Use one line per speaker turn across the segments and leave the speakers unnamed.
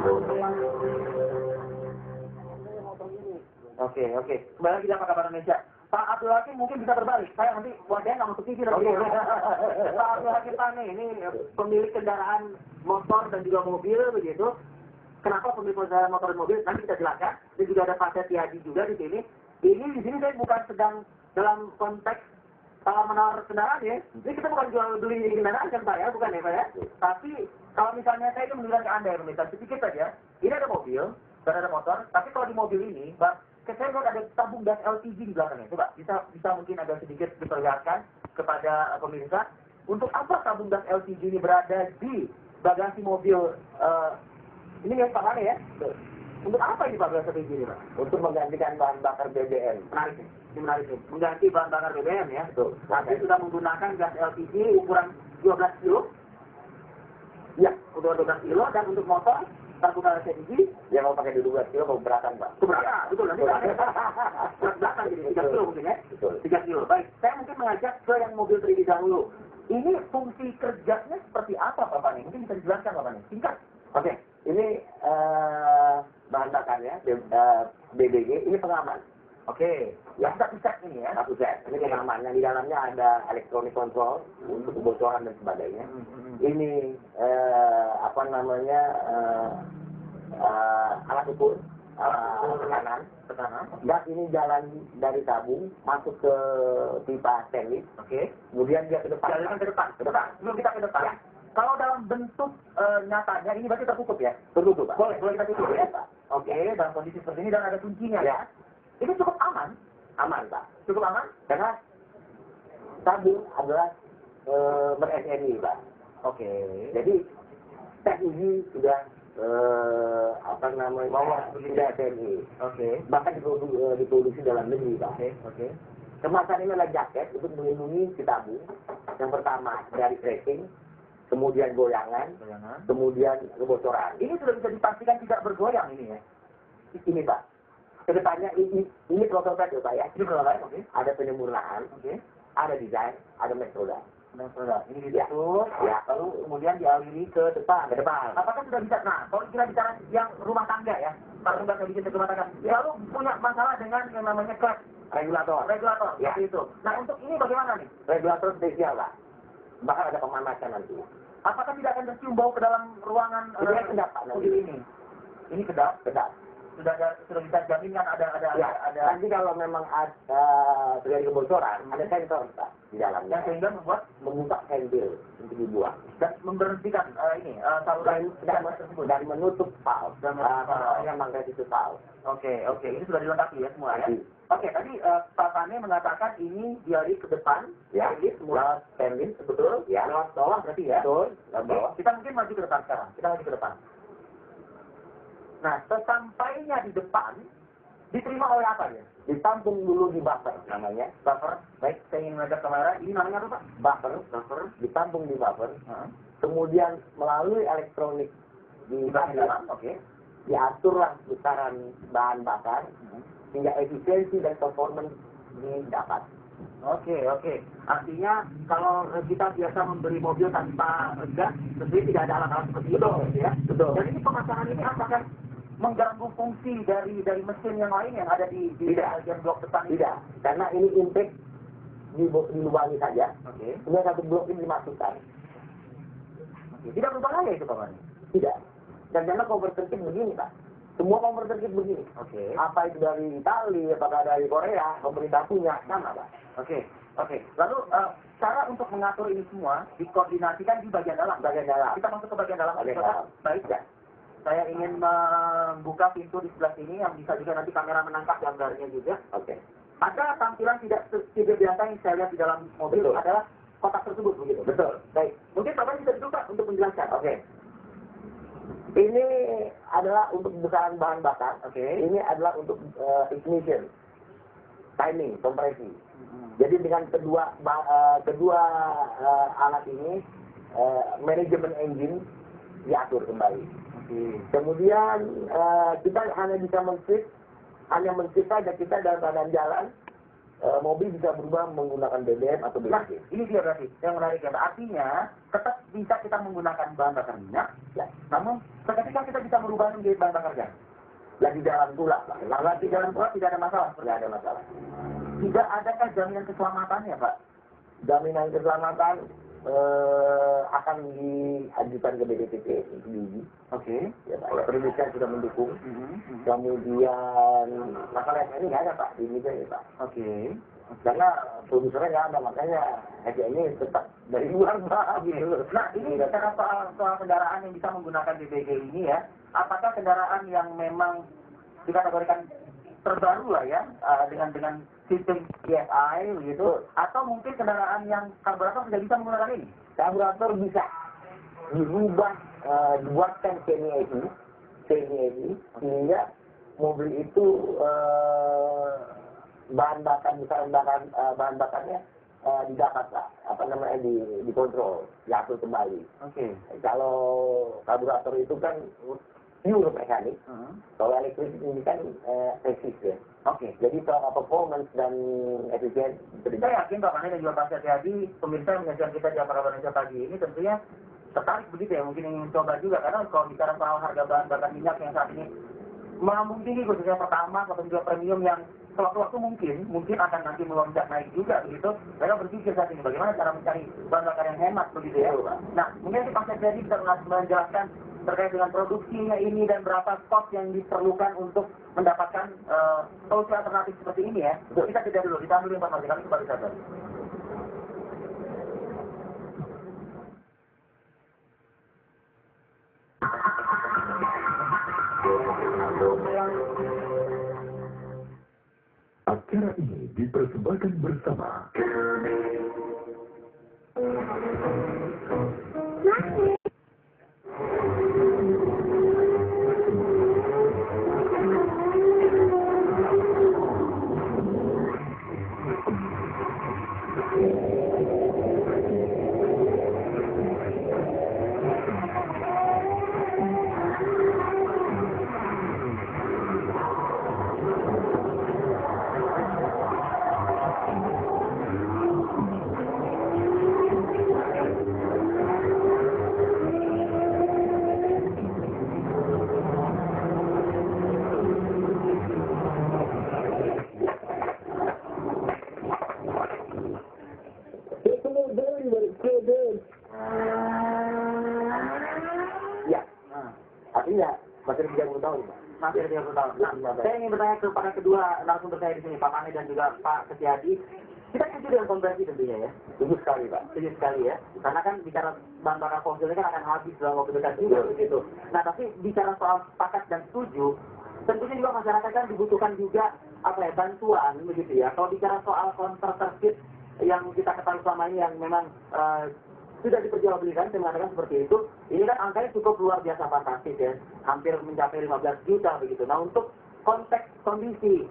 Oke. Kembali lagi apa kabar Indonesia? Pak Abdul Hakim mungkin bisa berbalik. Saya nanti wajahnya nggak masuk TV lagi. Pak Abdul Hakim Tani ini pemilik kendaraan motor dan juga mobil begitu. Kenapa pemilik kendaraan motor dan mobil? Nanti kita jelaskan. Dan juga ada Pak Setiadi juga di sini. Ini di sini saya bukan sedang dalam konteks menawar kendaraan ya. Ini kita bukan jual beli kendaraan kan Pak ya, bukan ya Pak ya. Tapi kalau misalnya saya itu menunjukkan ke Anda ya pemirsa, sedikit saja. Ini ada mobil dan ada motor. Tapi kalau di mobil ini, Pak, saya lihat ada tabung gas LPG di belakangnya. Coba bisa mungkin agak sedikit diperlihatkan kepada pemirsa. Untuk apa tabung gas LPG ini berada di bagasi mobil? Ini yang Pak Hane ya. Untuk apa ini Pak gas LPG ini Pak?
Untuk menggantikan bahan bakar BBM.
Menarik nih. Ini menarik nih. Mengganti bahan bakar BBM ya. Betul. Tapi sudah menggunakan gas LPG ukuran 12 kilo. Ya, ukuran 12 kilo. Dan untuk motor tabung gas LPG
Yang mau pakai 12 kilo mau keberatan Pak.
keberatan, betul. Nanti berat belakang jadi 3 kilo mungkin ya.
Betul.
3 kilo. Baik, saya mungkin mengajak ke yang mobil terlebih dahulu. Ini fungsi kerjanya seperti apa Pak Pani? Mungkin bisa dijelaskan Pak Pani. Singkat.
Oke, ini bahan bakarnya BBG, ini pengaman.
Oke. Ya, satu set ini ya.
Satu set. Ini pengaman. Yang di dalamnya ada electronic control untuk kebocoran dan sebagainya. Ini apa namanya alat ukur tekanan. Gas ini jalan dari tabung masuk ke pipa stainless.
Oke.
Kemudian dia ke depan.
Jalan ke depan. Sebelum kita ke depan.
Ya.
Kalau dalam bentuk nyatanya ini berarti tertutup ya?
Tertutup Pak.
Boleh kita tutup ya?
Pak.
Oke, dalam kondisi seperti ini dan ada kuncinya
Ya.
ya. Ini cukup aman.
Aman Pak.
Cukup aman?
Karena tabung adalah ber-SNI Pak.
Oke.
Jadi teknologi sudah apa namanya sudah SNI.
Oke.
Bahkan diproduksi dalam negeri Pak.
Oke.
Kemasan ini adalah jaket untuk melindungi si tabung. Yang pertama dari cracking, kemudian goyangan, kemudian kebocoran.
Ini sudah bisa dipastikan tidak bergoyang ini ya?
Ini Pak. Kedepannya ini prototipe ya Pak ya.
Ini berapa? Oke.
Ada penyempurnaan,
Oke.
ada desain, ada metode.
Ini ditutup,
Ya.
lalu kemudian dialiri ke depan.
Ke depan.
Apakah sudah bisa? Nah, kalau kita bicara yang rumah tangga ya, kalau nggak bikin rumah tangga, lalu punya masalah dengan yang namanya klep
Regulator. Ya.
seperti itu. Nah, untuk ini bagaimana nih?
Regulator spesial Pak. Bahkan ada pemanasan nanti.
Apakah tidak akan tercium bau ke dalam ruangan
Ini kedap Pak.
mobil ini? Ini kedap.
Kedap.
Sudah bisa jamin kan ada
Ya. Nanti kalau memang ada terjadi kebocoran, ada sensor Pak di dalamnya.
yang sehingga membuat
Membuka ventil untuk dibuang.
dan memberhentikan saluran gas tersebut.
Dan menutup valve. Yang mangga itu valve.
Oke, ini sudah dilengkapi ya semua ya.
Jadi,
Oke, tadi Pak Pane mengatakan ini dialih ke depan,
ya,
semua
lewat ventil,
betul,
ya,
lewat bawah berarti ya.
betul, lewat bawah.
Kita mungkin maju ke depan sekarang. Kita maju ke depan. Nah, sesampainya di depan, diterima oleh apa ya?
Ditampung dulu di buffer namanya.
Buffer. Baik, saya ingin mengajak kamera. Ini namanya apa, Pak?
Buffer, ditampung di buffer.
Heeh.
Kemudian melalui elektronik di
Bagian dalam,
dalam,
oke.
diaturlah besaran bahan bakar hingga efisiensi dan performance didapat.
Oke. Artinya kalau kita biasa membeli mobil tanpa gas, tentunya tidak ada alat-alat seperti itu, ya.
Betul.
Dan ini pemasangan ini apakah mengganggu fungsi dari mesin yang lain yang ada di bagian blok depan ini?
Tidak, karena ini intake dilubangi saja.
Oke.
Kemudian satu blok ini dimasukkan.
Tidak berbahaya itu Pak Mani?
Tidak. Dan karena converter kit begini Pak. Semua converter kit begini.
Oke.
Apa itu dari Italia, apakah dari Korea, pemerintah punya, sama Pak.
Oke. Lalu cara untuk mengatur ini semua dikoordinasikan di bagian dalam.
Bagian dalam.
Kita masuk ke bagian dalam.
Bagian dalam.
Baik.
Ya.
Saya ingin membuka pintu di sebelah sini yang bisa juga nanti kamera menangkap gambarnya juga.
Oke.
Ada tampilan tidak biasa yang saya lihat di dalam mobil.
Betul.
Adalah kotak tersebut begitu.
Betul.
Baik. Mungkin Bapak bisa duduk Pak untuk menjelaskan.
Oke. Ini adalah untuk besaran bahan bakar.
Oke.
Ini adalah untuk ignition, timing, kompresi. Jadi dengan kedua alat ini manajemen engine diatur kembali. Kemudian kita hanya bisa men-switch saja kita dalam keadaan jalan. mobil bisa berubah menggunakan BBM atau
Nah,
BBM.
ini dia berarti yang menarik ya. Artinya tetap bisa kita menggunakan bahan bakar minyak,
Ya.
namun seketika kita bisa merubah menjadi bahan bakar gas.
Lagi jalan pula, Pak.
Nah, di dalam pula tidak ada masalah.
Tidak ada masalah.
Tidak adakah jaminan keselamatannya, Pak?
Jaminan keselamatan akan diajukan ke BPPT untuk diuji.
Oke.
Ya, Pak. Ya, perindustrian sudah mendukung.
Mhm.
Kemudian masalah ini nggak ada, Pak, di Indonesia ini, Pak.
Oke.
Karena produsernya nggak ada, makanya ini tetap dari luar, Pak. Gitu.
Nah, ini bicara soal kendaraan yang bisa menggunakan BBG ini ya. Apakah kendaraan yang memang dikategorikan terbaru lah ya, dengan sistem ESI begitu, atau mungkin kendaraan yang karburator tidak bisa menggunakan ini?
Karburator bisa dirubah, dibuatkan CNI, sehingga mobil itu bahan bakar, misalnya bahan bakarnya didapat, Pak, apa namanya, dikontrol, diatur kembali.
Oke.
Kalau karburator itu kan pure mekanik, kalau elektrik ini kan resist ya.
Oke.
Jadi soal performance dan efisien
Saya yakin Pak Mane dan juga Pak Setiadi, pemirsa yang menyaksikan kita di Aparat Indonesia pagi ini tentunya tertarik begitu ya, mungkin ingin mencoba juga, karena kalau bicara soal harga bahan bakar minyak yang saat ini melambung tinggi, khususnya pertama atau juga premium yang sewaktu-waktu mungkin akan nanti melonjak naik juga begitu. Mereka berpikir saat ini bagaimana cara mencari bahan bakar yang hemat begitu ya. Nah, mungkin Pak Setiadi bisa menjelaskan terkait dengan produksinya ini dan berapa cost yang diperlukan untuk mendapatkan solusi alternatif seperti ini ya. Kita tidak dulu, kita ambil informasi kami kembali saja.
Acara ini dipersembahkan bersama
ya, artinya masih 30 tahun, Pak.
Masih 30 tahun. Nah, saya ingin bertanya kepada kedua narasumber saya di sini, Pak Mane dan juga Pak Setiadi. Kita setuju dengan konversi tentunya ya.
Setuju sekali, Pak.
Setuju sekali ya. Karena kan bicara bahan bakar fosil ini kan akan habis dalam waktu dekat juga begitu. Nah, tapi bicara soal sepakat dan setuju, tentunya juga masyarakat kan dibutuhkan juga apa ya, bantuan begitu ya. Kalau bicara soal converter kit yang kita ketahui selama ini yang memang sudah diperjualbelikan, saya mengatakan seperti itu. Ini kan angkanya cukup luar biasa fantastis ya, hampir mencapai 15 juta begitu. Nah, untuk konteks kondisi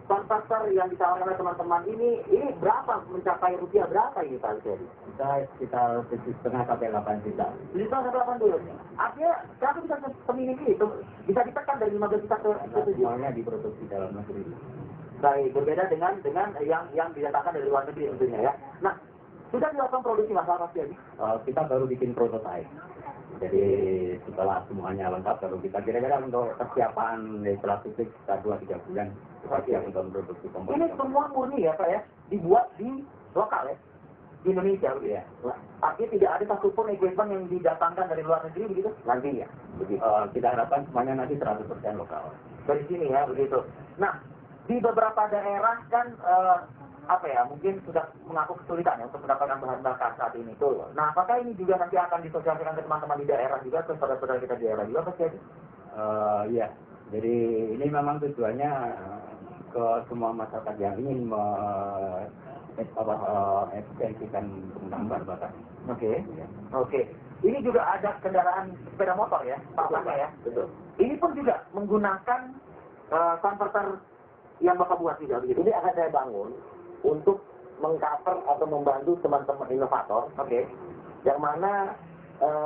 konverter yang ditawarkan oleh teman-teman ini berapa, mencapai rupiah berapa ini Pak Jadi?
Kita sekitar 7,5 sampai 8 juta.
7 sampai 8 dulu. Artinya, kenapa bisa seminim itu? Bisa ditekan dari 15 juta ke 7?
Semuanya diproduksi dalam negeri.
Baik, berbeda dengan yang didatangkan dari luar negeri tentunya ya. Nah, sudah dilakukan produksi masalah Mas Jadi?
Kita baru bikin prototipe. Jadi setelah semuanya lengkap, baru kita kira-kira untuk persiapan setelah titik kita 2-3 bulan siap untuk produksi komponen.
Ini semua murni ya Pak ya, dibuat di lokal ya, di Indonesia begitu ya. Artinya tidak ada satupun equipment yang didatangkan dari luar negeri begitu?
Nanti ya, begitu. Kita harapkan semuanya nanti 100% lokal.
Dari sini ya begitu. Nah, di beberapa daerah kan apa ya, mungkin sudah mengaku kesulitan ya untuk mendapatkan bahan bakar saat ini. Tuh. Nah, apakah ini juga nanti akan disosialisasikan ke teman-teman di daerah juga, ke saudara-saudara kita di daerah juga, Pak Jadi?
Iya, jadi ini memang tujuannya ke semua masyarakat yang ingin efisiensikan penggunaan bahan bakar.
Oke. Oke. Ini juga ada kendaraan sepeda motor ya, Pak Pak ya?
Betul.
Ini pun juga menggunakan konverter yang Bapak buat juga begitu?
Ini akan saya bangun untuk mengcover atau membantu teman-teman inovator,
Oke.
yang mana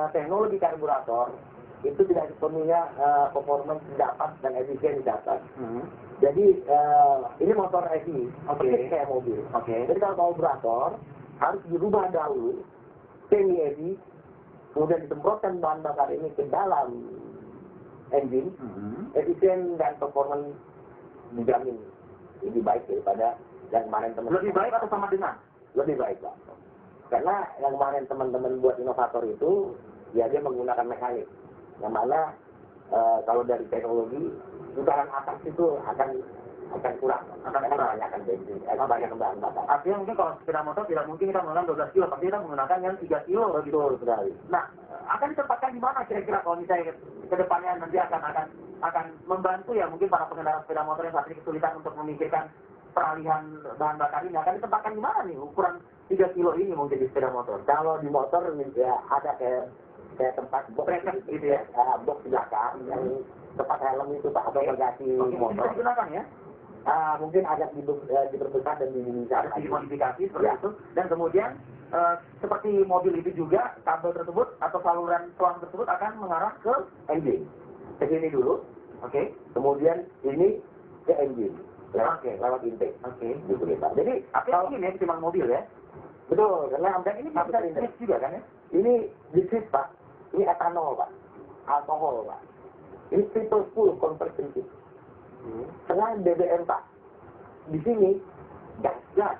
teknologi karburator
itu tidak sepenuhnya performance dapat dan efisien dapat. Jadi ini motor EV, persis kayak mobil. Jadi kalau karburator harus dirubah dahulu semi EV, kemudian disemprotkan bahan bakar ini ke dalam engine, efisien dan performance dijamin lebih baik daripada yang kemarin teman-teman.
Lebih baik atau sama dengan?
Lebih baik, Pak. Karena yang kemarin teman-teman buat inovator itu, ya dia menggunakan mekanik. Yang mana kalau dari teknologi, putaran atas itu akan kurang. Akan banyakkan bensin, banyak bahan bakar.
Artinya mungkin kalau sepeda motor tidak mungkin kita menggunakan 12 kilo, pasti kita menggunakan yang 3 kilo.
Betul sekali.
Nah, akan ditempatkan di mana kira-kira kalau misalnya ke depannya nanti akan membantu ya mungkin para pengendara sepeda motor yang saat ini kesulitan untuk memikirkan peralihan bahan bakar ini, akan ditempatkan di mana nih ukuran 3 kilo ini mungkin di sepeda motor?
Kalau di motor ya ada kayak tempat box
gitu ya,
box belakang yang tempat helm itu Pak, atau bagasi motor.
Bisa digunakan ya?
Mungkin agak diperbesar dan
harus dimodifikasi seperti itu. Dan kemudian seperti mobil itu juga kabel tersebut atau saluran selang tersebut akan mengarah ke
engine. Ke sini dulu. Kemudian ini ke engine. Lewat intake. Gitu Pak. Jadi
kalau ini ya ketimbang mobil ya.
Betul, karena
dan ini bisa di juga kan ya?
Ini distrik Pak. Ini etanol Pak. Alkohol Pak. Ini triple full conversion kit. Selain BBM Pak, di sini gas.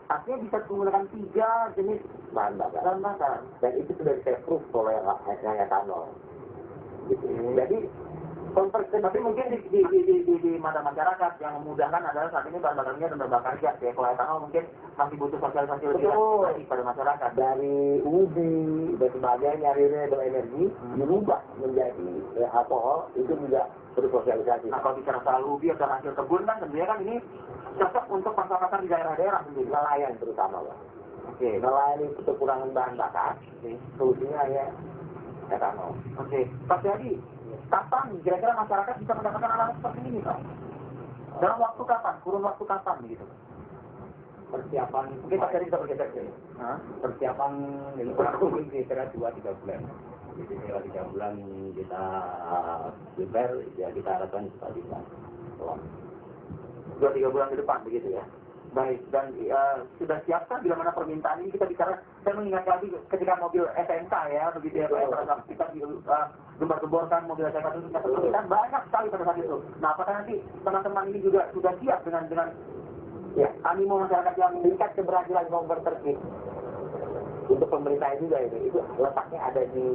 Artinya bisa menggunakan 3 jenis
bahan bakar. Dan itu sudah di-approve oleh etanol. Gitu. Jadi conversion,
tapi mungkin di mata masyarakat yang memudahkan adalah saat ini bahan bakarnya dan bakar gas ya. Kalau etanol mungkin masih butuh sosialisasi lebih lanjut pada masyarakat.
Dari ubi dan sebagainya renewable energi dirubah menjadi alkohol, itu juga perlu sosialisasi.
Nah, kalau bicara soal ubi atau hasil kebun kan tentunya kan ini cocok untuk pasar-pasar di daerah-daerah sendiri.
Nelayan terutama Pak. Nelayan itu kekurangan bahan bakar. Solusinya ya etanol.
Pak Jadi, kapan kira-kira masyarakat bisa mendapatkan alat seperti ini Pak? Dalam waktu kapan? Kurun waktu kapan begitu?
Persiapan
mungkin Pak Jadi bisa bergeser sini.
Persiapan ini kurang lebih kira-kira 2-3 bulan. Jadi 2-3 bulan kita prepare, ya kita harapkan kita bisa
2-3 bulan ke depan begitu ya. Baik, dan sudah siapkah bila mana permintaan ini kita bicara, saya mengingat lagi ketika mobil SMK ya, begitu ya Pak, pada saat kita gembar-gemborkan mobil SMK itu kita permintaan banyak sekali pada saat itu. Nah, apakah nanti teman-teman ini juga sudah siap dengan
ya
animo masyarakat yang
meningkat keberhasilan converter kit? Untuk pemerintah juga itu letaknya ada di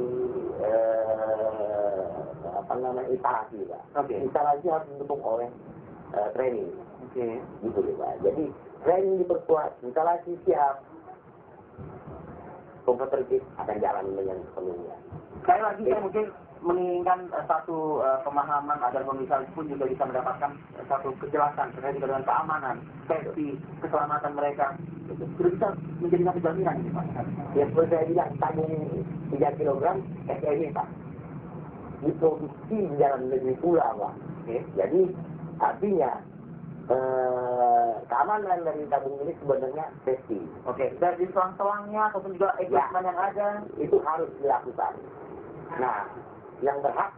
instalasi Pak. Instalasi harus didukung oleh training. Gitu Pak. Jadi training diperkuat, instalasi siap, komputer kit akan jalan dengan sepenuhnya.
Sekali lagi saya mungkin menginginkan satu pemahaman agar pemirsa pun juga bisa mendapatkan satu kejelasan terkait dengan keamanan, safety, keselamatan mereka. Sudah bisa menjadi satu jaminan ini Pak.
Ya seperti saya bilang, tabung 3 kg SME Pak. Diproduksi di dalam negeri pula Pak. Jadi artinya keamanan dari tabung ini sebenarnya safety.
Dari selang-selangnya ataupun juga equipment yang ada
itu harus dilakukan. Nah, yang berhak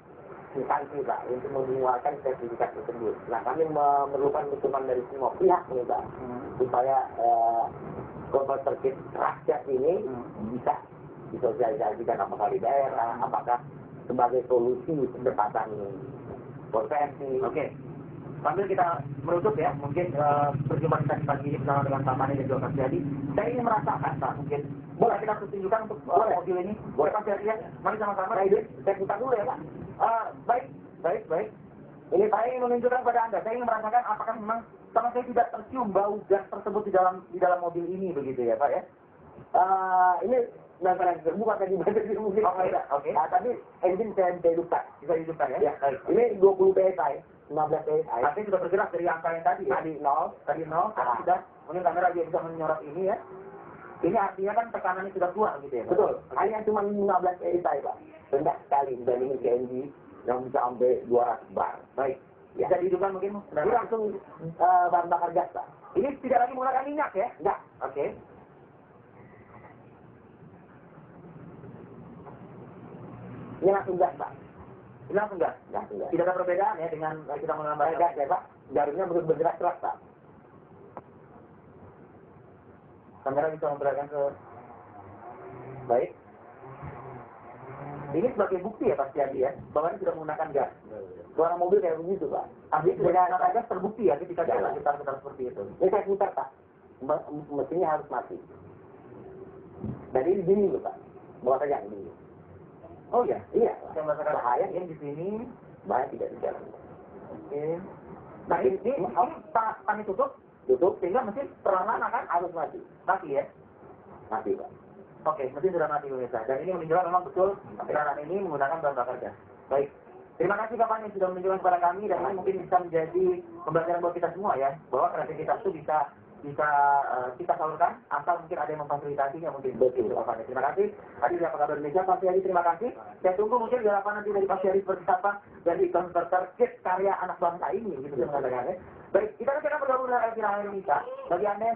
instansi Pak untuk mengeluarkan sertifikat tersebut. Nah, kami memerlukan dukungan dari semua pihak nih Pak, supaya converter kit rakyat ini bisa disosialisasikan apakah di daerah, apakah sebagai solusi percepatan konversi.
Sambil kita menutup ya, mungkin perjumpaan kita pagi ini bersama dengan Pak Mani dan juga Pak Jadi. Saya ingin merasakan Pak, mungkin boleh kita tunjukkan untuk mobil ini. Boleh Pak Jadi ya, mari sama-sama.
Saya buka dulu ya Pak.
Baik. Ini saya ingin menunjukkan kepada Anda, saya ingin merasakan apakah memang sama saya tidak tercium bau gas tersebut di dalam mobil ini begitu ya Pak ya.
Ini yang terbuka tadi banyak mungkin. Nah, tadi engine saya bisa hidupkan ya. Ini 20 PSI. 15 PSI.
Artinya sudah bergerak dari angka yang tadi ya? Tadi 0, sudah, mungkin kamera dia bisa menyorot ini ya. Ini artinya kan tekanannya sudah keluar gitu ya?
Betul, hanya cuma 15 PSI Pak. Rendah sekali dibandingin CNG yang bisa sampai 200 bar.
Baik, bisa dihidupkan mungkin?
Ini langsung bahan bakar gas Pak.
Ini tidak lagi menggunakan minyak ya?
Enggak. Ini langsung gas Pak.
Ini langsung gas.
Langsung gas.
Tidak ada perbedaan ya dengan kita menggambar
Gas ya Pak, jarumnya bergerak keras Pak.
Kamera bisa memperlihatkan ke baik. Ini sebagai bukti ya pasti Adi ya, bahwa ini sudah menggunakan gas.
Suara mobil kayak begitu Pak.
Artinya sudah menggunakan gas terbukti ya ketika dia putar seperti itu.
Ini saya putar Pak, mesinnya harus mati. Dan ini dingin loh Pak, bawa saja dingin.
Oh ya,
Iya,
saya merasakan
bahaya
ini di sini.
bahaya tidak di jalan.
Oke. Nah ini tangan tutup
Tutup,
sehingga mesin perlahan akan
harus mati.
mati ya.
Mati Pak.
Oke, mesin sudah mati pemirsa. Dan ini menunjukkan memang betul kendaraan ini menggunakan bahan bakar gas. Baik. Terima kasih Bapak yang sudah menunjukkan kepada kami dan ini mungkin bisa menjadi pembelajaran buat kita semua ya, bahwa kreativitas itu bisa kita salurkan asal mungkin ada yang memfasilitasinya mungkin.
Betul.
Bapak. Terima kasih. Tadi dari Kabar Indonesia, Pak Syari, terima kasih. Saya tunggu mungkin garapan nanti dari Pak Syari seperti apa dari konverter kit karya anak bangsa ini, gitu saya mengatakannya. Baik, kita akan bergabung dengan LC Indonesia. Bagi Anda yang